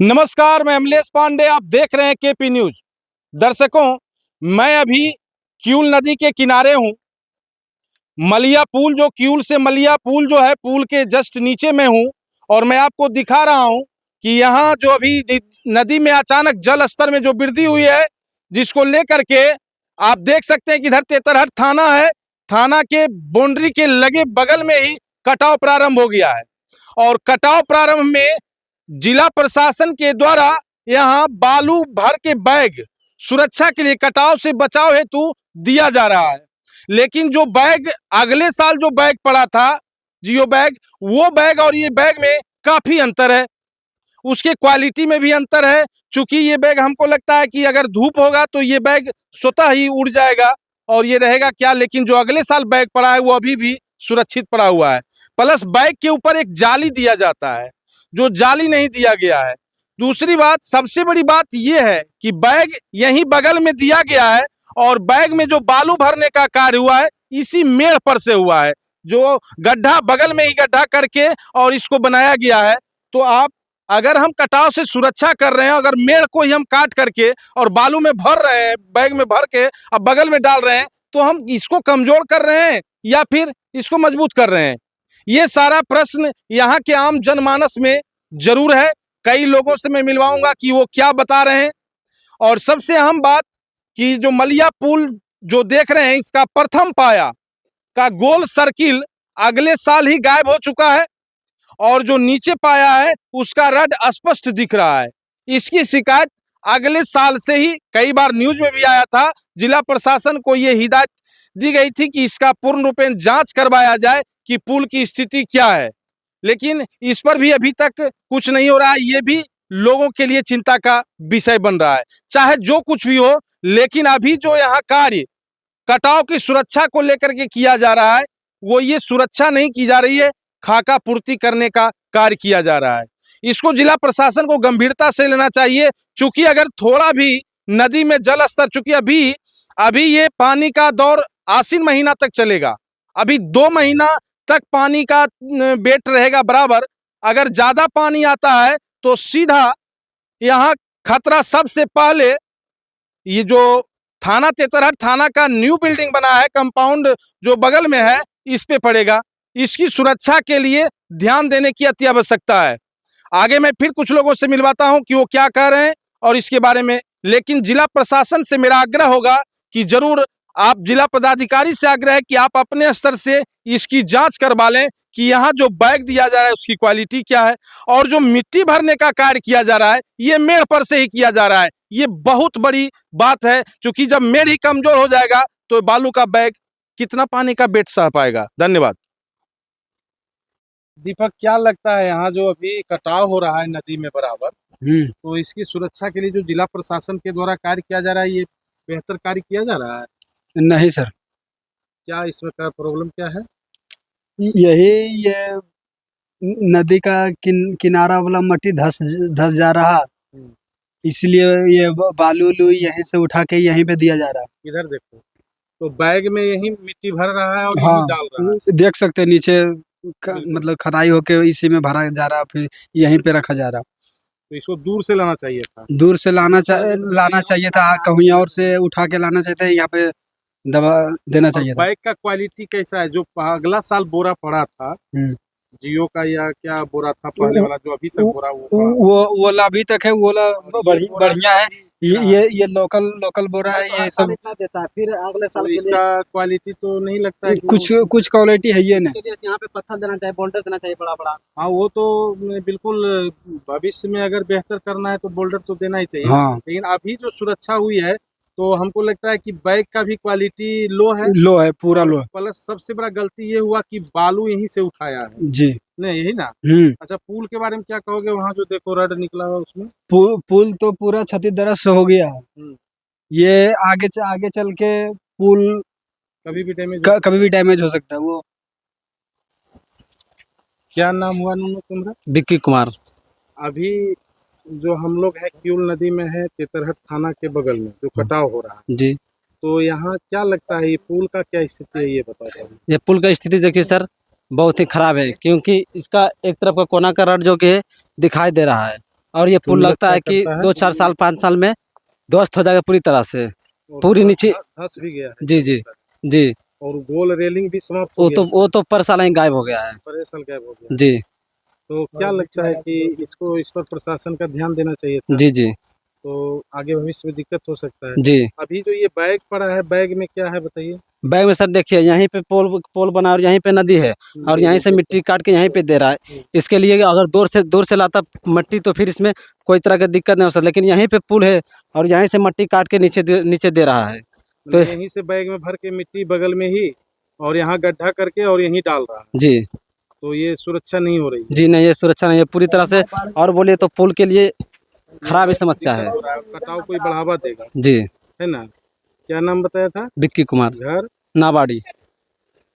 नमस्कार, मैं अमलेश पांडे। आप देख रहे हैं केपी न्यूज। दर्शकों, मैं अभी किऊल नदी के किनारे हूं। मलिया पुल, जो किऊल से मलिया पुल जो है, पुल के जस्ट नीचे में हूं और मैं आपको दिखा रहा हूं कि यहां जो अभी नदी में अचानक जल स्तर में जो वृद्धि हुई है, जिसको लेकर के आप देख सकते हैं कि इधर तेतरहट थाना है। थाना के बाउंड्री के लगे बगल में ही कटाव प्रारंभ हो गया है और कटाव प्रारंभ में जिला प्रशासन के द्वारा यहाँ बालू भर के बैग सुरक्षा के लिए कटाव से बचाव हेतु दिया जा रहा है। लेकिन जो बैग अगले साल जो बैग पड़ा था, जियो बैग, वो बैग और ये बैग में काफी अंतर है। उसके क्वालिटी में भी अंतर है। चूंकि ये बैग हमको लगता है कि अगर धूप होगा तो ये बैग स्वतः ही उड़ जाएगा और ये रहेगा क्या, लेकिन जो अगले साल बैग पड़ा है वो अभी भी सुरक्षित पड़ा हुआ है। प्लस बैग के ऊपर एक जाली दिया जाता है, जो जाली नहीं दिया गया है। दूसरी बात, सबसे बड़ी बात यह है कि बैग यहीं बगल में दिया गया है और बैग में जो बालू भरने का कार्य हुआ है इसी मेड़ पर से हुआ है, जो गड्ढा बगल में ही गड्ढा करके और इसको बनाया गया है। तो आप, अगर हम कटाव से सुरक्षा कर रहे हैं, अगर मेड़ को ही हम काट करके और बालू में भर रहे हैं, बैग में भर के अब बगल में डाल रहे हैं, तो हम इसको कमजोर कर रहे हैं या फिर इसको मजबूत कर रहे हैं? ये सारा प्रश्न यहाँ के आम जनमानस में जरूर है। कई लोगों से मैं मिलवाऊंगा कि वो क्या बता रहे हैं। और सबसे अहम बात कि जो मलिया पुल जो देख रहे हैं, इसका प्रथम पाया का गोल सर्किल अगले साल ही गायब हो चुका है और जो नीचे पाया है उसका रड स्पष्ट दिख रहा है। इसकी शिकायत अगले साल से ही कई बार न्यूज में भी आया था। जिला प्रशासन को ये हिदायत दी गई थी कि इसका पूर्ण रूपेण जांच करवाया जाए कि पुल की स्थिति क्या है, लेकिन इस पर भी अभी तक कुछ नहीं हो रहा है। ये भी लोगों के लिए चिंता का विषय बन रहा है। चाहे जो कुछ भी हो, लेकिन अभी जो यहाँ कार्य कटाव की सुरक्षा को लेकर के किया जा रहा है, वो ये सुरक्षा नहीं की जा रही है, खाका पूर्ति करने का कार्य किया जा रहा है। इसको जिला प्रशासन को गंभीरता से लेना चाहिए। चूंकि अगर थोड़ा भी नदी में जल स्तर, चूंकि अभी ये पानी का दौर आश्विन महीना तक चलेगा, अभी 2 महीना तक पानी का वेट रहेगा बराबर। अगर ज्यादा पानी आता है तो सीधा यहाँ खतरा सबसे पहले ये जो थाना तेतरहट थाना का न्यू बिल्डिंग बना है, कंपाउंड जो बगल में है, इस पे पड़ेगा। इसकी सुरक्षा के लिए ध्यान देने की अति आवश्यकता है। आगे मैं फिर कुछ लोगों से मिलवाता हूं कि वो क्या कह रहे हैं और इसके बारे में। लेकिन जिला प्रशासन से मेरा आग्रह होगा कि जरूर आप, जिला पदाधिकारी से आग्रह है कि आप अपने स्तर से इसकी जांच करवा लें कि यहाँ जो बैग दिया जा रहा है उसकी क्वालिटी क्या है और जो मिट्टी भरने का कार्य किया जा रहा है ये मेड़ पर से ही किया जा रहा है। ये बहुत बड़ी बात है, क्योंकि जब मेड़ ही कमजोर हो जाएगा तो बालू का बैग कितना पानी का वेट सह पाएगा। धन्यवाद। दीपक, क्या लगता है यहाँ जो अभी कटाव हो रहा है नदी में बराबर, तो इसकी सुरक्षा के लिए जो जिला प्रशासन के द्वारा कार्य किया जा रहा है, ये बेहतर कार्य किया जा रहा है? नहीं सर। क्या इसमें का प्रॉब्लम क्या है? यही ये नदी का किनारा वाला मट्टी धस जा रहा, इसलिए ये बालू उलू यहीं से उठा के यहीं पे दिया जा रहा है। इधर देखो, तो बैग में यही मिट्टी भर रहा है और हाँ, यही डाल रहा है। देख सकते हैं नीचे मतलब खदाई होके इसी में भरा जा रहा, फिर यहीं पे रखा जा रहा। तो इसको दूर से लाना चाहिए था। दूर से लाना चाहिए था, कहीं और से उठा के लाना चाहिए था, यहाँ पे दबा देना चाहिए था। बैग का क्वालिटी कैसा है? जो अगला साल बोरा पड़ा था जियो का, या क्या बोरा था पहले वाला जो अभी तक बोरा वो वाला अभी तक है, वो वाला बढ़िया है। ये लोकल बोरा है, ये सब इतना देता है। फिर अगले साल तो इसका क्वालिटी तो नहीं लगता है कुछ क्वालिटी है ये नहीं। यहाँ पे पत्थर देना चाहिए, बोल्डर देना चाहिए बड़ा बड़ा। हाँ, वो तो बिल्कुल भविष्य में अगर बेहतर करना है तो बोल्डर तो देना ही चाहिए। हाँ। लेकिन अभी जो सुरक्षा हुई है तो हमको लगता है कि बैग का भी क्वालिटी लो है, पूरा लो है। प्लस सबसे बड़ा गलती ये हुआ कि बालू यहीं से उठाया है जी। नहीं, यही ना? अच्छा, पुल के बारे में क्या कहोगे? वहाँ जो देखो रड निकला हुआ उसमें पुल तो पूरा क्षतिग्रस्त हो गया है। ये आगे चल के पुल कभी भी डैमेज हो सकता है। वो क्या नाम हुआ तुम्हारा? विक्की कुमार। अभी जो हम लोग है किऊल नदी में है, तेतरहट थाना के बगल में जो कटाव हो रहा है जी, तो यहाँ क्या लगता है ये पुल का क्या स्थिति है, ये बताओ। ये पुल का स्थिति देखिए सर, बहुत ही खराब है, क्योंकि इसका एक तरफ का कोना का रड जो कि दिखाई दे रहा है और ये पुल तो लगता है क्या कि करता है? 2-4 साल 5 साल में ध्वस्त हो जाएगा पूरी तरह से। और पूरी नीचे धस भी गया है जी, जी, जी। और गोल रेलिंग भी समाप्त हो गया वो तो पर साल ही गायब हो गया है। पर साल गायब हो गया। जी, तो क्या लगता है कि इस पर प्रशासन का ध्यान देना चाहिए था? जी, जी, तो आगे भविष्य में दिक्कत हो सकता है। जी। अभी जो ये बैग पड़ा है, बैग में क्या है बताइए? बैग में सर देखिए यहीं पे पोल बना और यहीं पे नदी है और यहीं से मिट्टी काट के यहीं पे दे रहा है। इसके लिए अगर दूर से लाता मिट्टी तो फिर इसमें कोई तरह की दिक्कत नहीं हो सकती, लेकिन यहीं पे पुल है और यहीं से मिट्टी काट के नीचे दे रहा है। तो मतलब यहीं से बैग में भर के मिट्टी बगल में ही और यहाँ गड्ढा करके और यहीं डाल रहा है। जी, तो ये सुरक्षा नहीं हो रही है। जी नहीं, ये सुरक्षा नहीं है पूरी तरह से। और बोलिए तो पुल के लिए खराब ही समस्या है। दिक्कत हो रहा है, कटाव कोई बढ़ावा देगा, जी, है ना? क्या नाम बताया था? विक्की कुमार, घर नाबाड़ी।